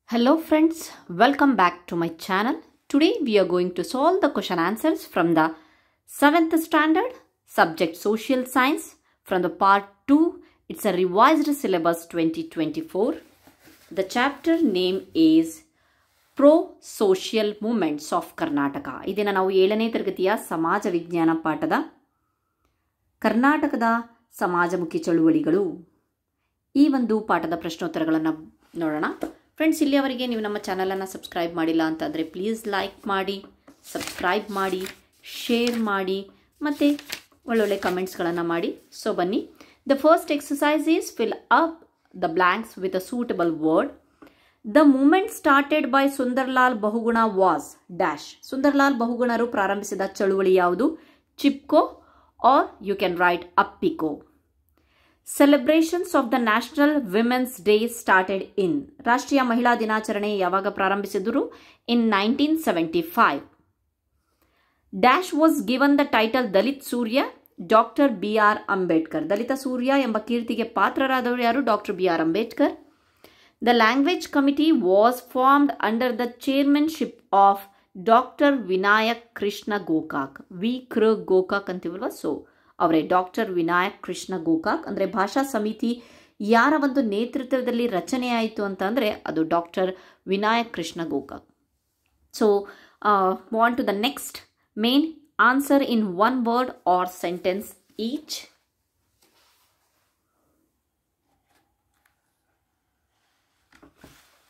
Hello friends, welcome back to my channel. Today we are going to solve the question answers from the 7th standard subject social science from the part 2. It's a revised syllabus 2024. The chapter name is Pro-Social Movements of Karnataka. ಇದನ್ನು ನಾವು 7ನೇ ತರಗತಿಯ ಸಮಾಜ ವಿಜ್ಞಾನ ಪಾಠದ ಕರ್ನಾಟಕದ ಸಮಾಜಮುಖಿ ಚಳುವಳಿಗಳು ಈ ಒಂದು ಪಾಠದ ಪ್ರಶ್ನೋತ್ತರಗಳನ್ನು ನೋಡೋಣ. ಫ್ರೆಂಡ್ಸ್, ಇಲ್ಲಿಯವರೆಗೆ ನೀವು ನಮ್ಮ ಚಾನಲನ್ನು ಸಬ್ಸ್ಕ್ರೈಬ್ ಮಾಡಿಲ್ಲ ಅಂತಂದರೆ ಪ್ಲೀಸ್ ಲೈಕ್ ಮಾಡಿ, ಸಬ್ಸ್ಕ್ರೈಬ್ ಮಾಡಿ, ಶೇರ್ ಮಾಡಿ ಮತ್ತು ಒಳ್ಳೊಳ್ಳೆ ಕಮೆಂಟ್ಸ್ಗಳನ್ನು ಮಾಡಿ. ಸೊ ಬನ್ನಿ. The first exercise is fill up the blanks with a suitable word. The movement started by Sunderlal Bahuguna was dash. Sunderlal ಬಹುಗುಣರು ಪ್ರಾರಂಭಿಸಿದ ಚಳುವಳಿ ಯಾವುದು? Chipko or you can write Appiko. Celebrations of the National Women's Day started in. ರಾಷ್ಟ್ರೀಯ ಮಹಿಳಾ ದಿನಾಚರಣೆ ಯಾವಾಗ ಪ್ರಾರಂಭಿಸಿದರು? In 1975. Dash was given the title Dalit Surya doctor B.R. Ambedkar. Dalit Surya ಎಂಬ ಕೀರ್ತಿಗೆ ಪಾತ್ರರಾದವರು ಯಾರು? Doctor B.R. Ambedkar. The language committee was formed under the chairmanship of doctor Vinayak Krishna Gokak. Gokak ಅಂತೀವಲ್ವ, ಸೊ ಅವರೇ ಡಾಕ್ಟರ್ ವಿನಾಯಕ್ ಕೃಷ್ಣ ಗೋಕಾಕ್. ಅಂದರೆ ಭಾಷಾ ಸಮಿತಿ ಯಾರ ಒಂದು ನೇತೃತ್ವದಲ್ಲಿ ರಚನೆ ಆಯಿತು ಅಂತ ಅಂದರೆ ಅದು doctor Vinayak Krishna Gokak. So on to the next. Main answer in one word or sentence each.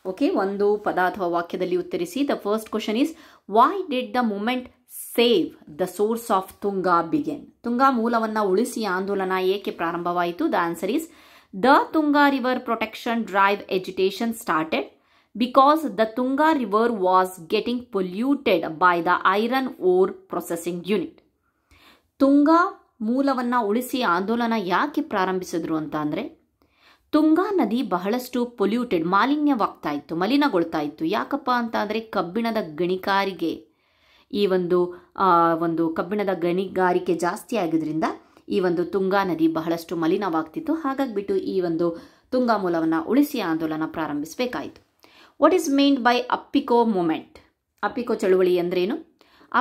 Okay, ಒಂದು ಪದ ಅಥವಾ ವಾಕ್ಯದಲ್ಲಿ ಉತ್ತರಿಸಿ. The first question is why did the movement save the source of Tunga begin. Tunga ಮೂಲವನ್ನು ಉಳಿಸಿ ಆಂದೋಲನ ಏಕೆ ಪ್ರಾರಂಭವಾಯಿತು? The answer is the Tunga river protection drive agitation started because the Tunga river was getting polluted by the iron ore processing unit. Tunga ಮೂಲವನ್ನು ಉಳಿಸಿ ಆಂದೋಲನ ಯಾಕೆ ಪ್ರಾರಂಭಿಸಿದ್ರು ಅಂತ ಅಂದರೆ ತುಂಗಾ ನದಿ ಬಹಳಷ್ಟು ಪೊಲ್ಯೂಟೆಡ್, ಮಾಲಿನ್ಯವಾಗ್ತಾ ಇತ್ತು, ಮಲಿನಗೊಳ್ತಾ ಇತ್ತು. ಯಾಕಪ್ಪ ಅಂತ ಅಂದರೆ ಕಬ್ಬಿಣದ ಗಣಿಗಾರಿಕೆ, ಈ ಒಂದು ಕಬ್ಬಿಣದ ಗಣಿಗಾರಿಕೆ ಜಾಸ್ತಿ ಆಗಿದ್ರಿಂದ ಈ ಒಂದು ತುಂಗಾ ನದಿ ಬಹಳಷ್ಟು ಮಲಿನವಾಗ್ತಿತ್ತು. ಹಾಗಾಗಿಬಿಟ್ಟು ಈ ಒಂದು ತುಂಗಾ ಮೂಲವನ್ನು ಉಳಿಸಿ ಆಂದೋಲನ ಪ್ರಾರಂಭಿಸಬೇಕಾಯಿತು. What is meant by Appiko movement? Appiko ಚಳುವಳಿ ಅಂದ್ರೇನು?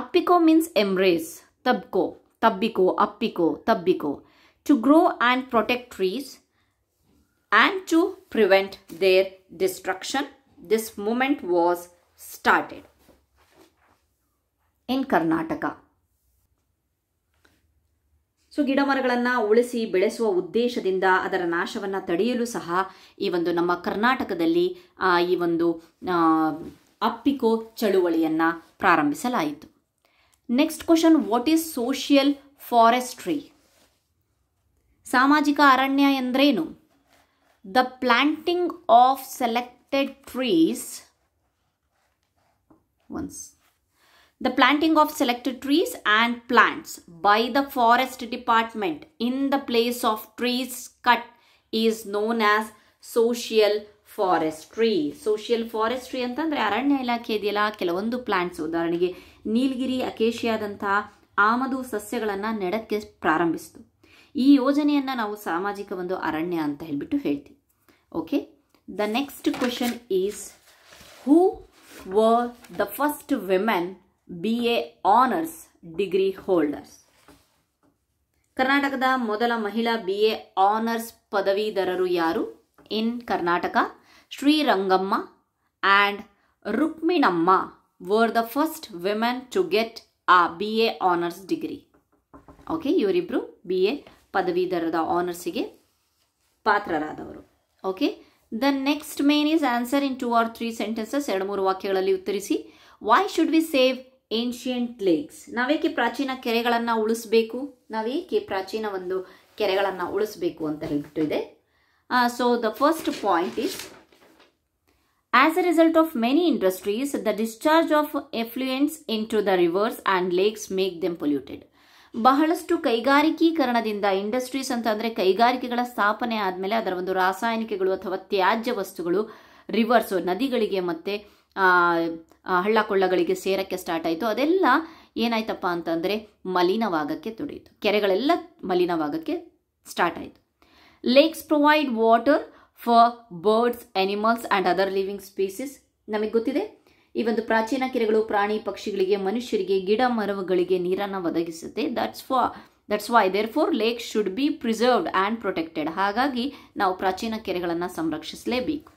ಅಪ್ಪಿಕೋ ಮೀನ್ಸ್ ಎಂಬ್ರೇಸ್, ತಬ್ಬಿಕೋ, ಅಪ್ಪಿಕೋ, ತಬ್ಬಿಕೋ. To grow and protect trees and to prevent their destruction. This movement was started in Karnataka. So ಗಿಡಮರಗಳನ್ನು ಉಳಿಸಿ ಬೆಳೆಸುವ ಉದ್ದೇಶದಿಂದ ಅದರ ನಾಶವನ್ನು ತಡೆಯಲು ಸಹ ಈ ಒಂದು ನಮ್ಮ ಕರ್ನಾಟಕದಲ್ಲಿ ಈ ಒಂದು ಅಪ್ಪಿಕೋ ಚಳುವಳಿಯನ್ನು ಪ್ರಾರಂಭಿಸಲಾಯಿತು. Next question, what is social forestry? ಸಾಮಾಜಿಕ ಅರಣ್ಯ ಎಂದ್ರೇನು? The planting of selected trees. The planting of selected trees and plants by the forest department in the place of trees cut is known as social forestry. Social forestry ಅಂತಂದರೆ ಅರಣ್ಯ ಇಲಾಖೆ ಇದೆಯಲ್ಲ, ಕೆಲವೊಂದು plants, ಉದಾಹರಣೆಗೆ ನೀಲಗಿರಿ, ಅಕೇಶಿಯಾದಂತಹ ಆಮದು ಸಸ್ಯಗಳನ್ನು ನೆಡಕ್ಕೆ ಪ್ರಾರಂಭಿಸಿತು. ಈ ಯೋಜನೆಯನ್ನು ನಾವು ಸಾಮಾಜಿಕ ಒಂದು ಅರಣ್ಯ ಅಂತ ಹೇಳ್ಬಿಟ್ಟು ಹೇಳ್ತೀವಿ. Okay, the next question is who were the first women BA honours degree holders? ಕರ್ನಾಟಕದ ಮೊದಲ ಮಹಿಳಾ BA ಆನರ್ಸ್ ಪದವೀಧರರು ಯಾರು? In Karnataka Srirangamma and Rukminamma were the first women to get a BA honours degree. Okay, ಇವರಿಬ್ಬರು BA ಪದವೀಧರದ ಆನರ್ಸಿಗೆ ಪಾತ್ರರಾದವರು. Okay, the next main is answer in 2 or 3 sentences. 2-3 ವಾಕ್ಯಗಳಲ್ಲಿ ಉತ್ತರಿಸಿ. Why should we save ancient lakes? ನಾವೇಕೆ ಪ್ರಾಚೀನ ಕೆರೆಗಳನ್ನು ಉಳಿಸಬೇಕು? ನಾವೇಕೆ ಪ್ರಾಚೀನ ಒಂದು ಕೆರೆಗಳನ್ನು ಉಳಿಸಬೇಕು ಅಂತ ಹೇಳ್ಬಿಟ್ಟು ಇದೆ. So the first point is as a result of many industries the discharge of effluents into the rivers and lakes make them polluted. ಬಹಳಷ್ಟು ಕೈಗಾರಿಕೀಕರಣದಿಂದ, ಇಂಡಸ್ಟ್ರೀಸ್ ಅಂತ ಅಂದರೆ ಕೈಗಾರಿಕೆಗಳ ಸ್ಥಾಪನೆ ಆದಮೇಲೆ ಅದರ ಒಂದು ರಾಸಾಯನಿಕಗಳು ಅಥವಾ ತ್ಯಾಜ್ಯ ವಸ್ತುಗಳು ರಿವರ್ಸು, ನದಿಗಳಿಗೆ ಮತ್ತು ಹಳ್ಳ ಕೊಳ್ಳಗಳಿಗೆ ಸೇರಕ್ಕೆ ಸ್ಟಾರ್ಟ್ ಆಯಿತು. ಅದೆಲ್ಲ ಏನಾಯ್ತಪ್ಪ ಅಂತಂದರೆ ಮಲಿನವಾಗಕ್ಕೆ ತೊಡೀತು. ಕೆರೆಗಳೆಲ್ಲ ಮಲಿನವಾಗಕ್ಕೆ ಸ್ಟಾರ್ಟ್ ಆಯಿತು. Lakes provide water for birds, animals and other living species. ನಮಗೆ ಗೊತ್ತಿದೆ ಈ ಒಂದು ಪ್ರಾಚೀನ ಕೆರೆಗಳು ಪ್ರಾಣಿ ಪಕ್ಷಿಗಳಿಗೆ ಮನುಷ್ಯರಿಗೆ ಗಿಡ ಮರಗಳಿಗೆ ನೀರನ್ನು ಒದಗಿಸುತ್ತೆ. That's why therefore lake should be preserved and protected. ಹಾಗಾಗಿ ನಾವು ಪ್ರಾಚೀನ ಕೆರೆಗಳನ್ನು ಸಂರಕ್ಷಿಸಲೇಬೇಕು.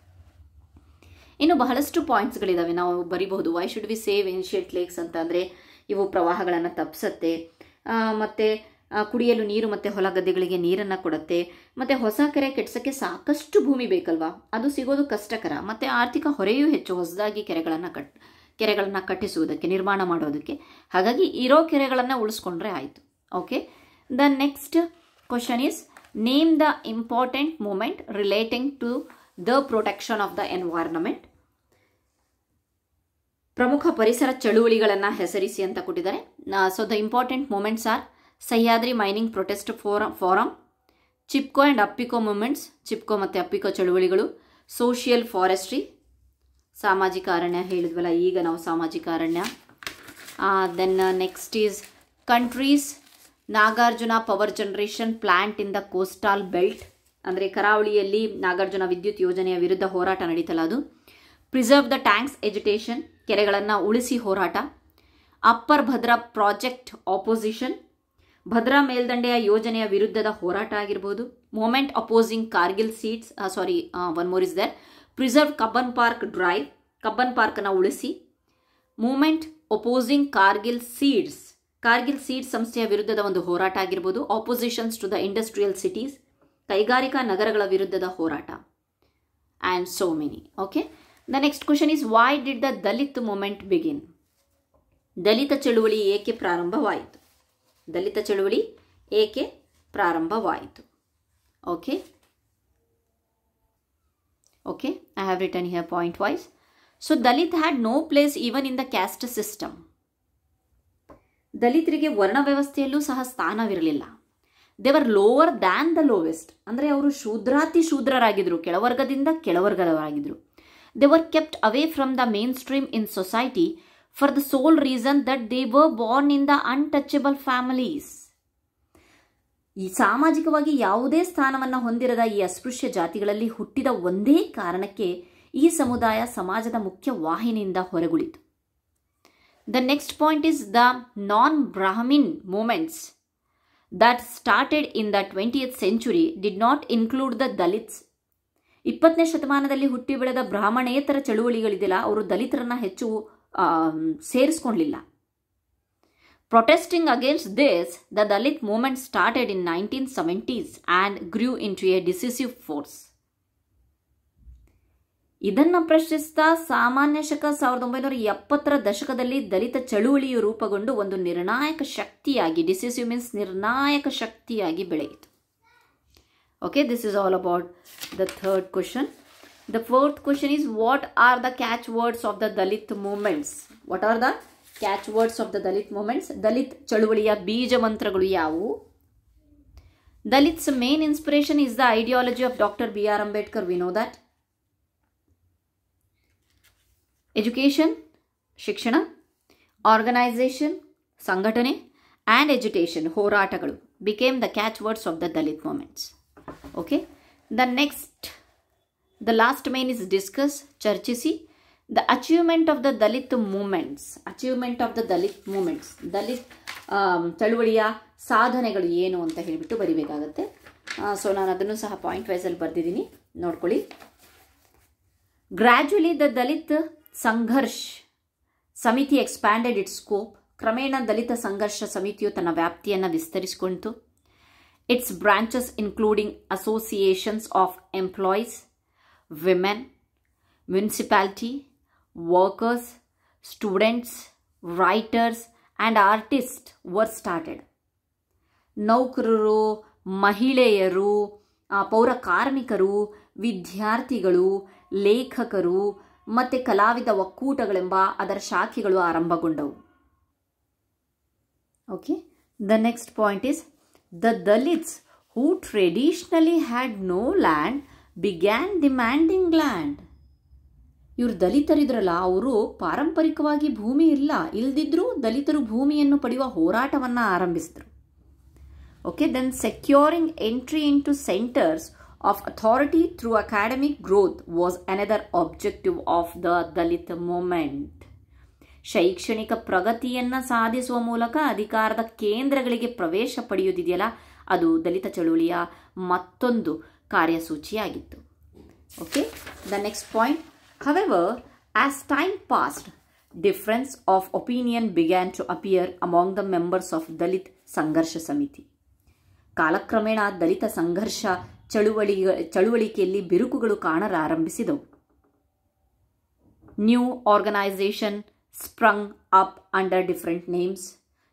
ಇನ್ನು ಬಹಳಷ್ಟು ಪಾಯಿಂಟ್ಸ್ಗಳಿದ್ದಾವೆ, ನಾವು ಬರಿಬಹುದು. Why should we save ancient lakes ಅಂತ ಅಂದರೆ ಇವು ಪ್ರವಾಹಗಳನ್ನು ತಪ್ಪಿಸುತ್ತೆ, ಮತ್ತು ಕುಡಿಯಲು ನೀರು ಮತ್ತು ಹೊಲ ಗದ್ದೆಗಳಿಗೆ ನೀರನ್ನು ಕೊಡುತ್ತೆ, ಮತ್ತು ಹೊಸ ಕೆರೆ ಕೆಡ್ಸೋಕ್ಕೆ ಭೂಮಿ ಬೇಕಲ್ವಾ, ಅದು ಸಿಗೋದು ಕಷ್ಟಕರ, ಮತ್ತು ಆರ್ಥಿಕ ಹೊರೆಯೂ ಹೆಚ್ಚು ಹೊಸದಾಗಿ ಕೆರೆಗಳನ್ನು ಕಟ್ಟಿಸುವುದಕ್ಕೆ, ನಿರ್ಮಾಣ ಮಾಡೋದಕ್ಕೆ. ಹಾಗಾಗಿ ಇರೋ ಕೆರೆಗಳನ್ನು ಉಳಿಸ್ಕೊಂಡ್ರೆ ಆಯಿತು. Okay, the next question is name the important movement relating to the protection of the environment. ಪ್ರಮುಖ ಪರಿಸರ ಚಳುವಳಿಗಳನ್ನು ಹೆಸರಿಸಿ ಅಂತ ಕೊಟ್ಟಿದ್ದಾರೆ. So the important movements are Sahyadri mining protest forum, Chipko and Appiko movements, Chipko ಮತ್ತು ಅಪ್ಪಿಕೋ ಚಳುವಳಿಗಳು, ಸೋಷಿಯಲ್ ಫಾರೆಸ್ಟ್ರಿ, ಸಾಮಾಜಿಕ ಅರಣ್ಯ ಹೇಳಿದ್ವಲ್ಲ, ಈಗ ನಾವು ಸಾಮಾಜಿಕ ಅರಣ್ಯ. Then next is countries Nagarjuna power generation plant in the coastal belt, ಅಂದರೆ ಕರಾವಳಿಯಲ್ಲಿ ನಾಗಾರ್ಜುನ ವಿದ್ಯುತ್ ಯೋಜನೆಯ ವಿರುದ್ಧ ಹೋರಾಟ ನಡೀತಲ್ಲ ಅದು. ಪ್ರಿಸರ್ವ್ ದ ಟ್ಯಾಂಕ್ಸ್ ಎಜುಟೇಷನ್, ಕೆರೆಗಳನ್ನು ಉಳಿಸಿ ಹೋರಾಟ. Upper Bhadra project opposition, Bhadra ಮೇಲ್ದಂಡೆಯ ಯೋಜನೆಯ ವಿರುದ್ಧದ ಹೋರಾಟ ಆಗಿರ್ಬೋದು. Movement opposing Cargill seeds, one more is there. Preserve Cubbon park drive, Cubbon ಪಾರ್ಕ್ನ ಉಳಿಸಿ. Movement opposing Cargill seeds, Cargill seeds ಸಂಸ್ಥೆಯ ವಿರುದ್ಧದ ಒಂದು ಹೋರಾಟ ಆಗಿರ್ಬೋದು. Oppositions to the industrial cities, ಕೈಗಾರಿಕಾ ನಗರಗಳ ವಿರುದ್ಧದ ಹೋರಾಟ. And so many. Okay, the next question is why did the Dalit movement begin. ದಲಿತ ಚಳುವಳಿ ಏಕೆ ಪ್ರಾರಂಭವಾಯಿತು? ದಲಿತ ಚಳುವಳಿ ಏಕೆ ಪ್ರಾರಂಭವಾಯಿತು? Okay, I have written here point wise. So Dalit had no place even in the caste system. ದಲಿತರಿಗೆ ವರ್ಣ ವ್ಯವಸ್ಥೆಯಲ್ಲೂ ಸಹ ಸ್ಥಾನವಿರಲಿಲ್ಲ. They were lower than the lowest, ಅಂದರೆ ಅವರು ಶೂದ್ರಾತಿ ಶೂದ್ರರಾಗಿದ್ದರು, ಕೆಳವರ್ಗದಿಂದ ಕೆಳವರ್ಗದವರಾಗಿದ್ದರು. They were kept away from the mainstream in society for the sole reason that they were born in the untouchable families. ಈ ಸಾಮಾಜಿಕವಾಗಿ ಯಾವುದೇ ಸ್ಥಾನವನ್ನು ಹೊಂದಿರದ ಈ ಅಸ್ಪೃಶ್ಯ ಜಾತಿಗಳಲ್ಲಿ ಹುಟ್ಟಿದ ಒಂದೇ ಕಾರಣಕ್ಕೆ ಈ ಸಮುದಾಯ ಸಮಾಜದ ಮುಖ್ಯ ವಾಹಿನಿಯಿಂದ ಹೊರಗುಳಿತು. The next point is the non-Brahmin movements that started in the 20th century did not include the Dalits. 20ನೇ ಶತಮಾನದಲ್ಲಿ ಹುಟ್ಟಿ ಬೆಳೆದ ಬ್ರಾಹ್ಮಣೇತರ ಚಳುವಳಿಗಳಿದೆಯಲ್ಲ, ಅವರು ದಲಿತರನ್ನ ಹೆಚ್ಚು ಸೇರಿಸ್ಕೊಳ್ಳಲಿಲ್ಲ. Protesting against this, the Dalit movement started in 1970s and grew into a decisive force. ಇದನ್ನು ಪ್ರಶ್ನಿಸ್ತಾ ಸಾಮಾನ್ಯ ಶಕ 1970ರ ದಶಕದಲ್ಲಿ ದಲಿತ ಚಳುವಳಿಯು ರೂಪುಗೊಂಡು ಒಂದು ನಿರ್ಣಾಯಕ ಶಕ್ತಿಯಾಗಿ, ಡಿಸಿಸಿವ್ ಮೀನ್ಸ್ ನಿರ್ಣಾಯಕ ಶಕ್ತಿಯಾಗಿ ಬೆಳೆಯಿತು. Okay, this is all about the third question. The fourth question is what are the catch words of the Dalit movements. What are the catch words of the Dalit movements? Dalit ಚಳುವಳಿಯ ಬೀಜ ಮಂತ್ರಗಳು ಯಾವುವು? Dalits main inspiration is the ideology of doctor B.R. Ambedkar. We know that. Education, ಶಿಕ್ಷಣ, organisation, ಸಂಘಟನೆ, and agitation, ಹೋರಾಟಗಳು became the catch words of the Dalit movements. Okay, the last main is discuss, ಚರ್ಚಿಸಿ. The achievement of the Dalit movements, achievement of the Dalit movements, Dalit ಚಳುವಳಿಯ ಸಾಧನೆಗಳು ಏನು ಅಂತ ಹೇಳಿಬಿಟ್ಟು ಬರಿಬೇಕಾಗತ್ತೆ. So ನಾನು ಅದನ್ನು ಸಹ ಪಾಯಿಂಟ್ ವೈಸಲ್ಲಿ ಬರೆದಿದ್ದೀನಿ, ನೋಡ್ಕೊಳ್ಳಿ. ಗ್ರ್ಯಾಜುಯಲಿ ದ ದಲಿತ್ ಸಂಘರ್ಷ್ ಸಮಿತಿ ಎಕ್ಸ್ಪ್ಯಾಂಡೆಡ್ ಇಟ್ಸ್ ಸ್ಕೋಪ್. ಕ್ರಮೇಣ ದಲಿತ ಸಂಘರ್ಷ ಸಮಿತಿಯು ತನ್ನ ವ್ಯಾಪ್ತಿಯನ್ನು ವಿಸ್ತರಿಸಿಕೊಂಡಿತು. Its branches including associations of employees, women, municipality, workers, students, writers and artist were started. ನೌಕರರು, ಮಹಿಳೆಯರು, ಪೌರ ಕಾರ್ಮಿಕರು, ವಿದ್ಯಾರ್ಥಿಗಳು, ಲೇಖಕರು ಮತ್ತು ಕಲಾವಿದ ಒಕ್ಕೂಟಗಳೆಂಬ ಅದರ ಶಾಖೆಗಳು ಆರಂಭಗೊಂಡವು. Okay, the next point is the Dalits who traditionally had no land began demanding land. ಇವರು ದಲಿತರಿದ್ರಲ್ಲ, ಅವರು ಪಾರಂಪರಿಕವಾಗಿ ಭೂಮಿ ಇಲ್ದಿದ್ರೂ ದಲಿತರು ಭೂಮಿಯನ್ನು ಪಡೆಯುವ ಹೋರಾಟವನ್ನು ಆರಂಭಿಸಿದರು. Okay, then securing entry in to centres of authority through academic growth was another objective of the Dalit movement. ಶೈಕ್ಷಣಿಕ ಪ್ರಗತಿಯನ್ನು ಸಾಧಿಸುವ ಮೂಲಕ ಅಧಿಕಾರದ ಕೇಂದ್ರಗಳಿಗೆ ಪ್ರವೇಶ ಪಡೆಯುವುದಿದೆಯಲ್ಲ, ಅದು ದಲಿತ ಚಳುವಳಿಯ ಮತ್ತೊಂದು ಕಾರ್ಯಸೂಚಿಯಾಗಿತ್ತು. Okay, the next point. However, as time passed, difference of opinion began to appear among the members of Dalit Sangharsha Samiti. ಕಾಲಕ್ರಮೇಣ ದಲಿತ ಸಂಘರ್ಷ ಚಳುವಳಿಕೆಯಲ್ಲಿ ಬಿರುಕುಗಳು ಕಾಣಲಾರಂಭಿಸಿದವು. New organisation sprung up under different names.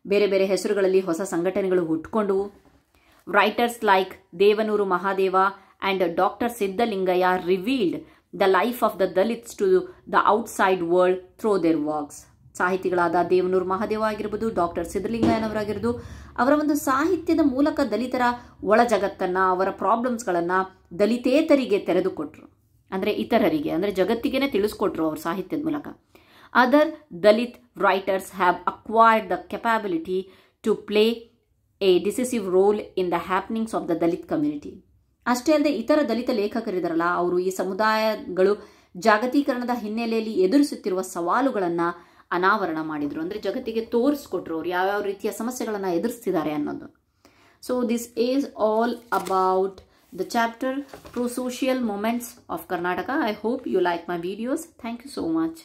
ಬೇರೆ ಬೇರೆ ಹೆಸರುಗಳಲ್ಲಿ ಹೊಸ ಸಂಘಟನೆಗಳು ಹುಟ್ಟುಕೊಂಡವು. Writers like Devanur Mahadeva and doctor Siddalingaiah revealed the life of the Dalits to the outside world through their works. ಸಾಹಿತಿಗಳಾದ ದೇವನೂರು ಮಹಾದೇವ ಆಗಿರ್ಬೋದು, ಡಾಕ್ಟರ್ ಸಿದ್ದಲಿಂಗಯ್ಯನವರಾಗಿರ್ಬೋದು, ಅವರ ಒಂದು ಸಾಹಿತ್ಯದ ಮೂಲಕ ದಲಿತರ ಒಳ ಜಗತ್ತನ್ನು, ಅವರ ಪ್ರಾಬ್ಲಮ್ಸ್ಗಳನ್ನು ದಲಿತೇತರಿಗೆ ತೆರೆದುಕೊಟ್ರು. ಅಂದರೆ ಇತರರಿಗೆ, ಅಂದರೆ ಜಗತ್ತಿಗೇನೆ ತಿಳಿಸ್ಕೊಟ್ರು ಅವ್ರ ಸಾಹಿತ್ಯದ ಮೂಲಕ. Other Dalit writers have acquired the capability to play a decisive role in the happenings of the Dalit community. ಅಷ್ಟೇ ಅಲ್ಲದೆ ಇತರ ದಲಿತ ಲೇಖಕರಿದ್ದಾರಲ್ಲ, ಅವರು ಈ ಸಮುದಾಯಗಳು ಜಾಗತೀಕರಣದ ಹಿನ್ನೆಲೆಯಲ್ಲಿ ಎದುರಿಸುತ್ತಿರುವ ಸವಾಲುಗಳನ್ನು ಅನಾವರಣ ಮಾಡಿದರು. ಅಂದರೆ ಜಗತ್ತಿಗೆ ತೋರಿಸ್ಕೊಟ್ರು ಅವ್ರು ಯಾವ್ಯಾವ ರೀತಿಯ ಸಮಸ್ಯೆಗಳನ್ನು ಎದುರಿಸ್ತಿದ್ದಾರೆ ಅನ್ನೋದು. So this is all about the chapter Pro-Social Movements of Karnataka. I hope you like my videos. Thank you so much.